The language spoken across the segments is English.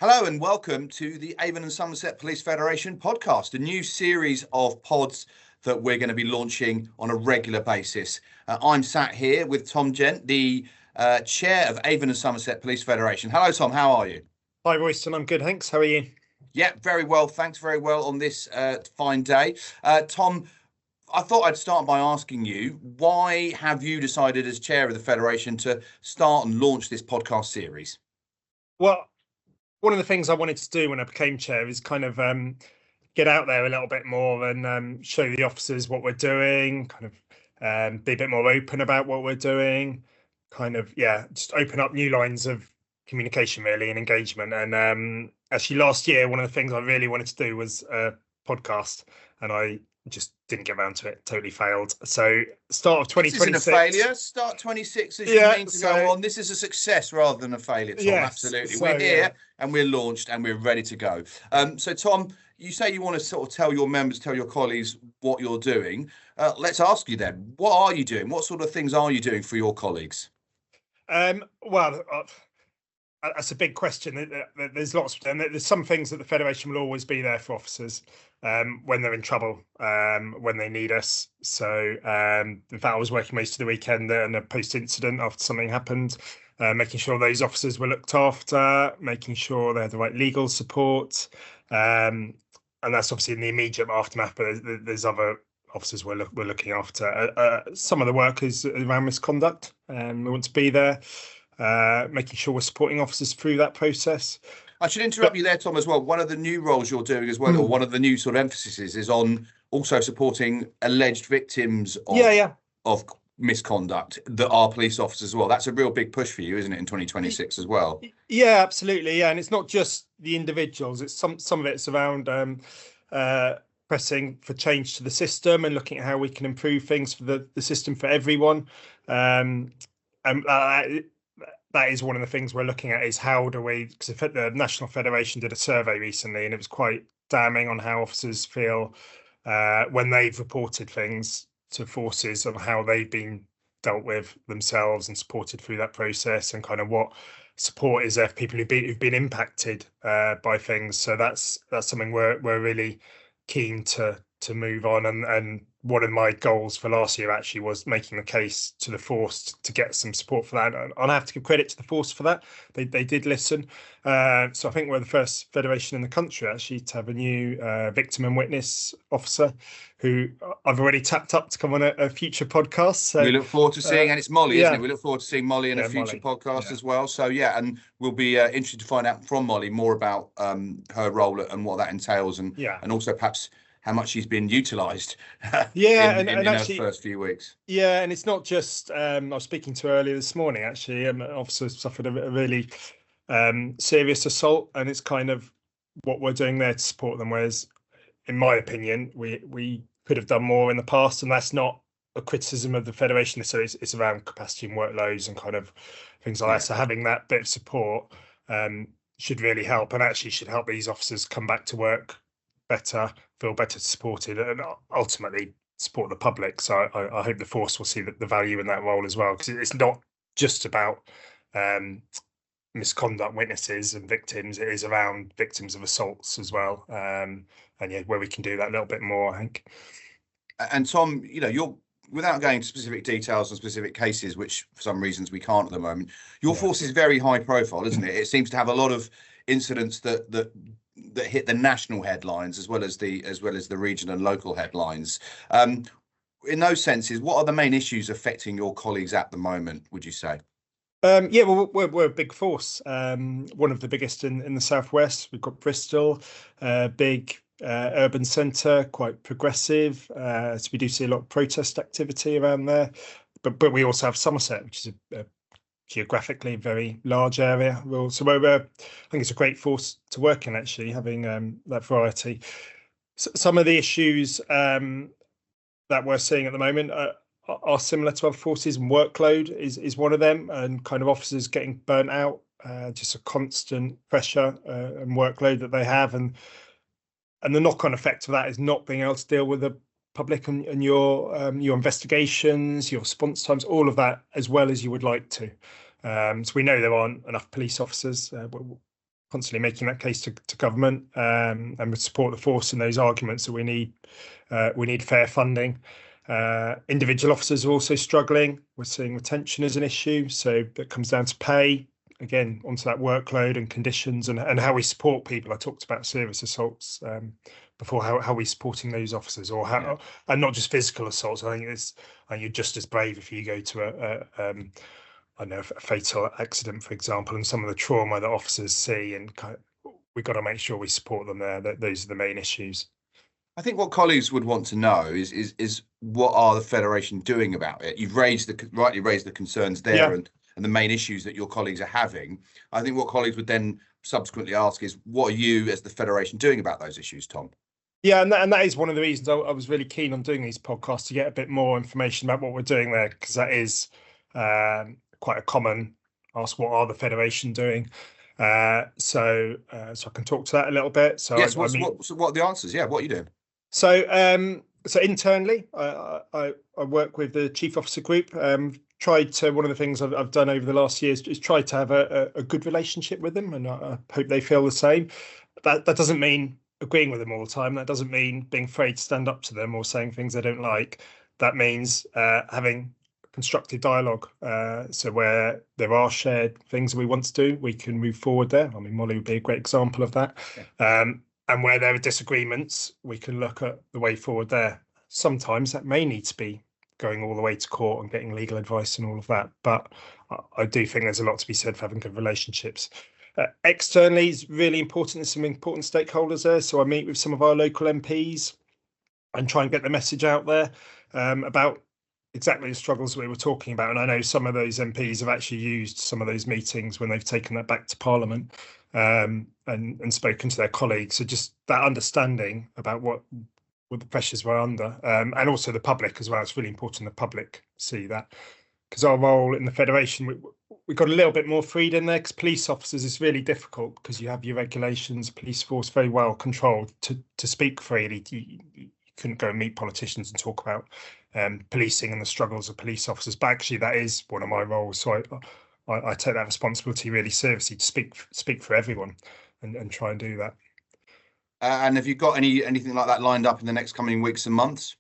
Hello and welcome to the Avon Somerset Police Federation podcast, a new series of pods that we're going to be launching on a regular basis. I'm sat here with Tom Gent, the chair of Avon Somerset Police Federation. Hello, Tom. How are you? Hi, Royston. I'm good, thanks. How are you? Yeah, very well. Thanks very well on this fine day. Tom, I thought I'd start by asking you, why have you decided as chair of the Federation to start and launch this podcast series? Well, one of the things I wanted to do when I became chair is kind of get out there a little bit more and show the officers what we're doing, kind of be a bit more open about what we're doing, just open up new lines of communication really and engagement. And actually last year, one of the things I really wanted to do was a podcast, and I just didn't get around to it. Totally failed. So start of 2026. This isn't a failure. Start 26 as you mean to go on. This is a success rather than a failure, Tom. Yes, absolutely. We're here and we're launched and we're ready to go. So, Tom, you say you want to sort of tell your members, tell your colleagues what you're doing. Let's ask you then, what are you doing? What sort of things are you doing for your colleagues? That's a big question. There's lots of them. There's some things that the Federation will always be there for officers when they're in trouble, when they need us. So, in fact, I was working most of the weekend and a post-incident after something happened, making sure those officers were looked after, making sure they had the right legal support. And that's obviously in the immediate aftermath, but there's other officers we're looking after. Some of the work is around misconduct, and we want to be there. Making sure we're supporting officers through that process. I should interrupt you there, Tom, as well. One of the new roles you're doing as well, or one of the new sort of emphases is on also supporting alleged victims of misconduct that are police officers as well. That's a real big push for you, isn't it, in 2026 as well? Yeah, absolutely. Yeah, and it's not just the individuals. It's some of it's around pressing for change to the system and looking at how we can improve things for the system for everyone. That is one of the things we're looking at, is how do we, because the National Federation did a survey recently and it was quite damning on how officers feel when they've reported things to forces, of how they've been dealt with themselves and supported through that process, and kind of what support is there for people who've been impacted by things. So that's something we're really keen to move on, and one of my goals for last year actually was making the case to the force to get some support for that. And I have to give credit to the force for that. They did listen. So I think we're the first federation in the country actually to have a new victim and witness officer, who I've already tapped up to come on a future podcast. So we look forward to seeing, and it's Molly, isn't it? We look forward to seeing Molly in a future podcast as well. So and we'll be interested to find out from Molly more about her role and what that entails, and also perhaps how much she's been utilised in actually, her first few weeks. Yeah, and it's not just, I was speaking to her earlier this morning, actually, an officer suffered a really serious assault, and it's kind of what we're doing there to support them, whereas, in my opinion, we could have done more in the past, and that's not a criticism of the Federation, so it's around capacity and workloads and kind of things like that. So having that bit of support should really help, and actually should help these officers come back to work better, feel better supported, and ultimately support the public. So I hope the force will see the value in that role as well, because it's not just about misconduct witnesses and victims. It is around victims of assaults as well, and where we can do that a little bit more, I think. And Tom, you're, without going into specific details and specific cases, which for some reasons we can't at the moment, your force is very high profile, isn't it? It seems to have a lot of incidents that hit the national headlines as well as the regional and local headlines. In those senses, what are the main issues affecting your colleagues at the moment, would you say? Well, we're a big force. One of the biggest in the southwest. We've got Bristol, big urban centre, quite progressive. So we do see a lot of protest activity around there. But we also have Somerset, which is a geographically very large area. So I think it's a great force to work in, actually, having that variety. Some of the issues that we're seeing at the moment are similar to other forces, and workload is one of them, and kind of officers getting burnt out, just a constant pressure and workload that they have, and the knock-on effect of that is not being able to deal with the public and your investigations, your response times, all of that as well as you would like to. So we know there aren't enough police officers. constantly making that case to government, and we support the force in those arguments that we need fair funding. Individual officers are also struggling. We're seeing retention as an issue, so that comes down to pay. Again, onto that workload and conditions and how we support people. I talked about serious assaults before, how we're supporting those officers, or how, and not just physical assaults. I think you're just as brave if you go to a fatal accident, for example, and some of the trauma that officers see, and we've got to make sure we support them there. Those are the main issues. I think what colleagues would want to know is what are the Federation doing about it? You've rightly raised the concerns there, and the main issues that your colleagues are having. I think what colleagues would then subsequently ask is, what are you as the Federation doing about those issues, Tom? Yeah, and that is one of the reasons I was really keen on doing these podcasts, to get a bit more information about what we're doing there, because that is quite a common ask. What are the Federation doing? So I can talk to that a little bit. So yes, what are the answers? Yeah, what are you doing? So internally, I work with the Chief Officer Group. One of the things I've done over the last years is try to have a good relationship with them, and I hope they feel the same. That doesn't mean agreeing with them all the time. That doesn't mean being afraid to stand up to them or saying things they don't like. That means having constructive dialogue. So where there are shared things that we want to do, we can move forward there. I mean, Molly would be a great example of that. Yeah. And where there are disagreements, we can look at the way forward there. Sometimes that may need to be going all the way to court and getting legal advice and all of that. But I do think there's a lot to be said for having good relationships. Externally is really important. There's some important stakeholders there. So I meet with some of our local MPs and try and get the message out there about exactly the struggles we were talking about. And I know some of those MPs have actually used some of those meetings when they've taken that back to Parliament and spoken to their colleagues. So just that understanding about what the pressures we're under, and also the public as well. It's really important the public see that, because our role in the Federation, we've got a little bit more freedom there, because police officers is really difficult, because you have your regulations, police force very well controlled to speak freely. You couldn't go and meet politicians and talk about policing and the struggles of police officers, but actually that is one of my roles. So I take that responsibility really seriously, to speak for everyone and try and do that. And have you got anything like that lined up in the next coming weeks and months?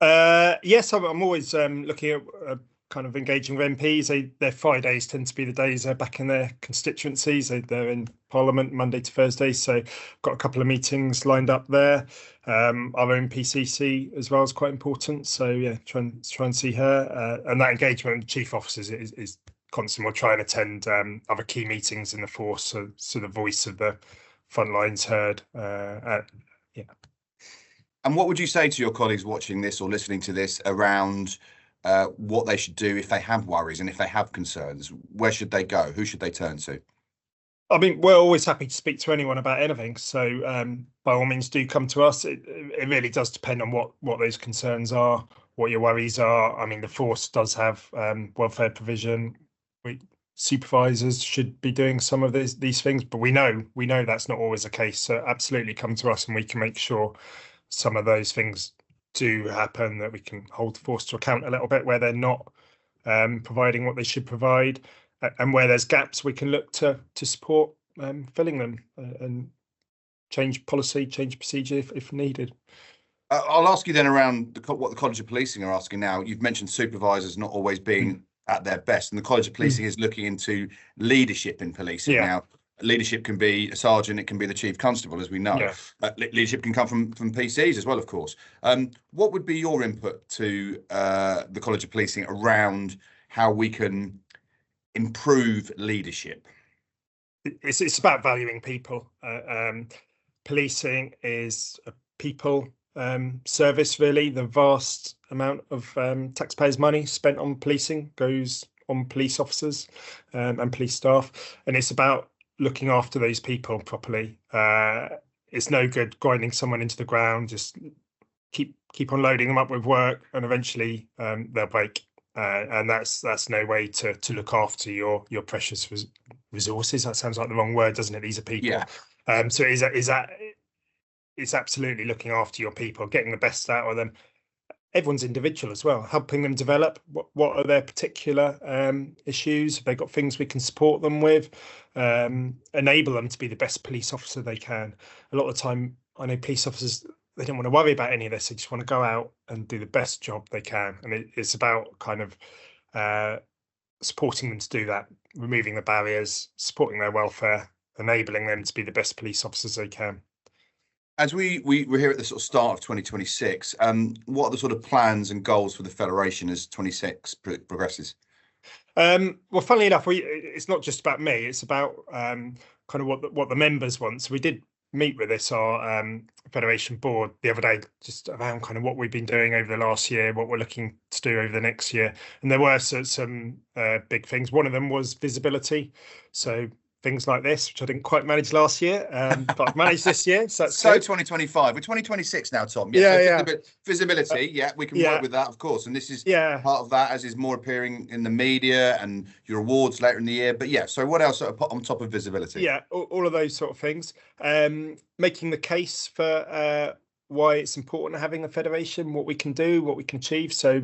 Yes, I'm always looking at kind of engaging with MPs. Their Fridays tend to be the days they're back in their constituencies. They're in Parliament Monday to Thursday, so got a couple of meetings lined up there. Our own PCC as well is quite important. So yeah, try and see her, and that engagement with chief officers is constant. We'll try and attend other key meetings in the force, so the voice of the front line's heard. Yeah. And what would you say to your colleagues watching this or listening to this around what they should do if they have worries and if they have concerns? Where should they go? Who should they turn to? I mean, we're always happy to speak to anyone about anything. So by all means, do come to us. It really does depend on what those concerns are, what your worries are. I mean, the force does have welfare provision. Supervisors should be doing some of these things, but we know that's not always the case. So absolutely come to us, and we can make sure some of those things do happen, that we can hold the force to account a little bit where they're not providing what they should provide, and where there's gaps, we can look to support filling them and change policy, change procedure if needed. I'll ask you then around what the College of Policing are asking now. You've mentioned supervisors not always being at their best, and the College of Policing is looking into leadership in policing now. Leadership can be a sergeant, it can be the chief constable, as we know. Leadership can come from PCs as well, of course. What would be your input to the College of Policing around how we can improve leadership? It's about valuing people. Policing is a people service, really. The vast amount of taxpayers' money spent on policing goes on police officers and police staff, and it's about looking after those people properly. It's no good grinding someone into the ground. Just keep on loading them up with work, and eventually they'll break. And that's no way to look after your precious resources. That sounds like the wrong word, doesn't it? These are people. Yeah. So it's absolutely looking after your people, getting the best out of them. everyone's individual as well, helping them develop what are their particular issues. Have they got things we can support them with, enable them to be the best police officer they can. A lot of the time, I know police officers, they don't want to worry about any of this. They just want to go out and do the best job they can. And it's about kind of supporting them to do that, removing the barriers, supporting their welfare, enabling them to be the best police officers they can. As we're here at the sort of start of 2026, what are the sort of plans and goals for the Federation as 26 progresses? Well, funnily enough, it's not just about me. It's about kind of what the members want. So we did meet with our Federation board the other day, just around kind of what we've been doing over the last year, what we're looking to do over the next year. And there were some big things. One of them was visibility. So things like this, which I didn't quite manage last year, but I've managed this year. So that's so good. 2025. We're 2026 now, Tom. Yeah. Visibility, we can work with that, of course. And this is part of that, as is more appearing in the media and your awards later in the year. But so what else on top of visibility? Yeah, all of those sort of things. Making the case for why it's important having a federation, what we can do, what we can achieve. So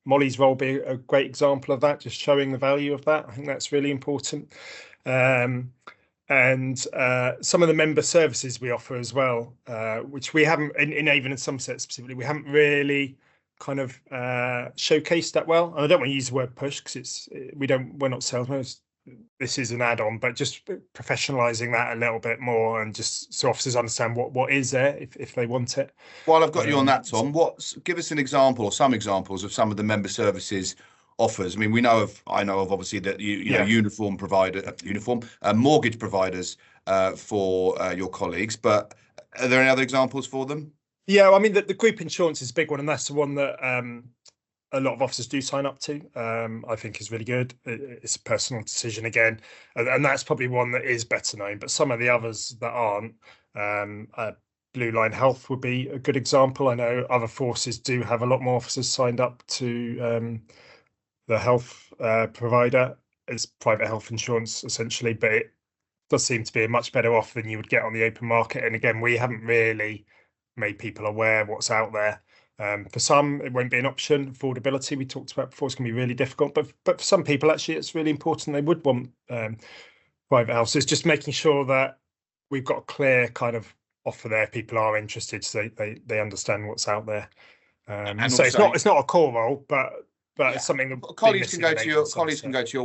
Molly's role be a great example of that, just showing the value of that. I think that's really important. And some of the member services we offer as well, which we haven't in Avon and Somerset specifically, we haven't really kind of showcased that well. And I don't want to use the word push because we're not salesmen. This is an add-on, but just professionalizing that a little bit more, and just so officers understand what is there if they want it. While I've got you on that, Tom, give us an example or some examples of some of the member services offers. I mean, I know of obviously that you know mortgage providers for your colleagues, but are there any other examples for them? Yeah, I mean the group insurance is a big one, and that's the one that a lot of officers do sign up to. I think is really good. It's a personal decision again, and that's probably one that is better known. But some of the others that aren't, Blue Line Health would be a good example. I know other forces do have a lot more officers signed up to the health provider as private health insurance, essentially, but it does seem to be a much better offer than you would get on the open market. And again, we haven't really made people aware of what's out there. For some, it won't be an option. Affordability, we talked about before, is going to be really difficult. But for some people, actually, it's really important. They would want private health. So it's just making sure that we've got a clear kind of offer there. People are interested, so they understand what's out there. And so also, it's not a core role, but it's something that colleagues can go to your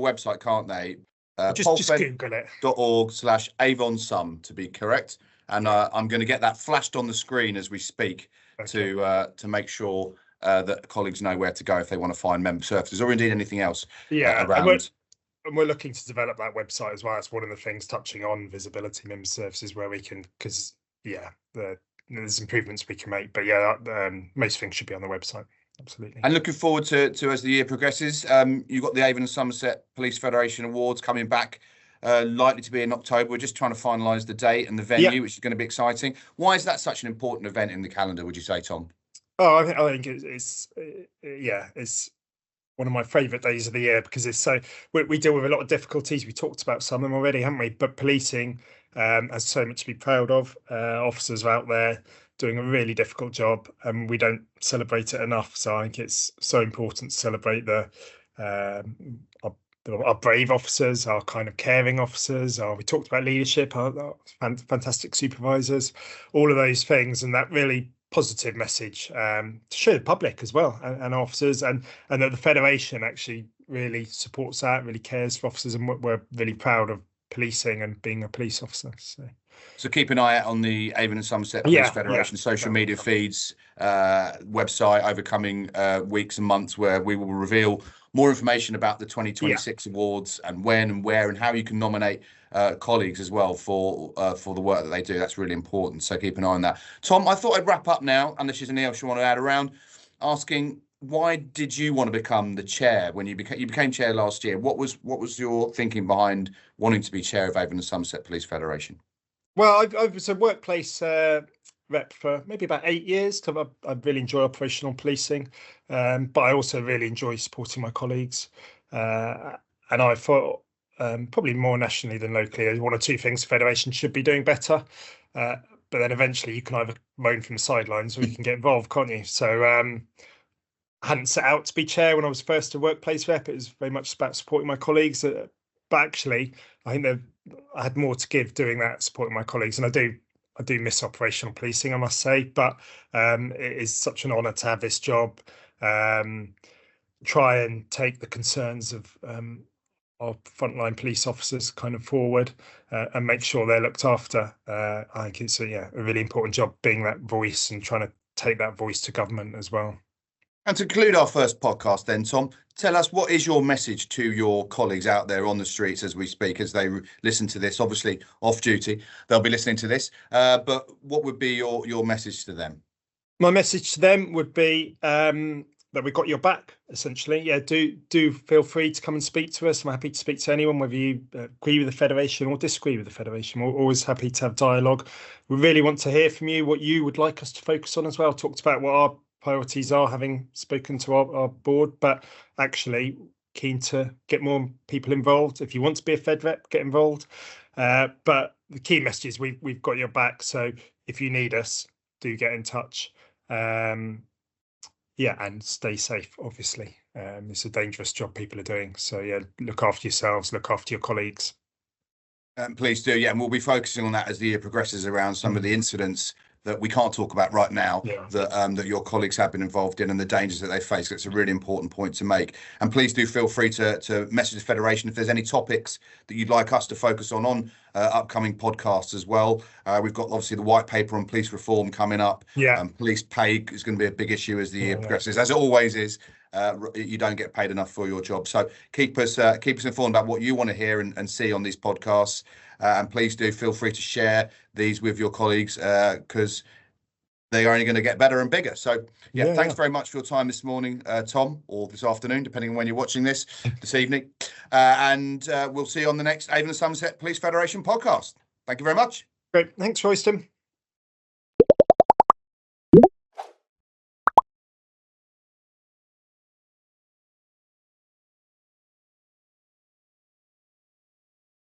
website, can't they? Just Google it. .org/AvonSum to be correct. And I'm going to get that flashed on the screen as we speak, to make sure that colleagues know where to go if they want to find member services or indeed anything else. Around. And we're looking to develop that website as well. It's one of the things touching on visibility, member services, where we can, because there's improvements we can make. But most things should be on the website. Absolutely. And looking forward to as the year progresses. You've got the Avon and Somerset Police Federation Awards coming back, likely to be in October. We're just trying to finalise the date and the venue, which is going to be exciting. Why is that such an important event in the calendar, would you say, Tom? Oh, I think it's one of my favourite days of the year, because it's so we deal with a lot of difficulties. We talked about some of them already, haven't we? But policing has so much to be proud of. Officers are out there doing a really difficult job, and we don't celebrate it enough. So I think it's so important to celebrate our brave officers, our kind of caring officers. We talked about leadership, our fantastic supervisors, all of those things, and that really positive message to show the public as well, and officers, and that the Federation actually really supports that, really cares for officers, and we're really proud of policing and being a police officer. So keep an eye out on the Avon and Somerset Police Federation social media feeds, website over coming weeks and months, where we will reveal more information about the 2026 awards, and when and where and how you can nominate colleagues as well for the work that they do. That's really important. So keep an eye on that. Tom, I thought I'd wrap up now, unless there's anything else you want to add around, asking, why did you want to become the chair when you became chair last year? What was your thinking behind wanting to be chair of Avon and Somerset Police Federation? Well, I was a workplace rep for maybe about 8 years. I really enjoy operational policing, but I also really enjoy supporting my colleagues. And I thought, probably more nationally than locally, there's one or two things the Federation should be doing better. But then eventually you can either moan from the sidelines or you can get involved, can't you? So hadn't set out to be chair when I was first a workplace rep. It was very much about supporting my colleagues. But actually, I think I had more to give doing that, supporting my colleagues. And I do miss operational policing, I must say. But it is such an honour to have this job. Try and take the concerns of frontline police officers kind of forward and make sure they're looked after. I think it's a really important job being that voice and trying to take that voice to government as well. And to conclude our first podcast then, Tom, tell us, what is your message to your colleagues out there on the streets as we speak, as they listen to this? Obviously off duty, they'll be listening to this, but what would be your message to them? My message to them would be that we've got your back, essentially. Yeah, do feel free to come and speak to us. I'm happy to speak to anyone, whether you agree with the Federation or disagree with the Federation. We're always happy to have dialogue. We really want to hear from you, what you would like us to focus on as well. Talked about what our priorities are, having spoken to our board, but actually keen to get more people involved. If you want to be a Fed rep, get involved. But the key message is we've got your back. So if you need us, do get in touch. And stay safe, obviously. It's a dangerous job people are doing. So, look after yourselves, look after your colleagues. Please do, and we'll be focusing on that as the year progresses around some of the incidents that we can't talk about right now, that your colleagues have been involved in and the dangers that they face. It's a really important point to make. And please do feel free to message the Federation if there's any topics that you'd like us to focus on upcoming podcasts as well. We've got obviously the white paper on police reform coming up. Police pay is going to be a big issue as the year progresses, as it always is. You don't get paid enough for your job. So keep us informed about what you want to hear and see on these podcasts. And please do feel free to share these with your colleagues because they are only going to get better and bigger. So, thanks very much for your time this morning, Tom, or this afternoon, depending on when you're watching this evening. And we'll see you on the next Avon Somerset Police Federation podcast. Thank you very much. Great. Thanks, Royston.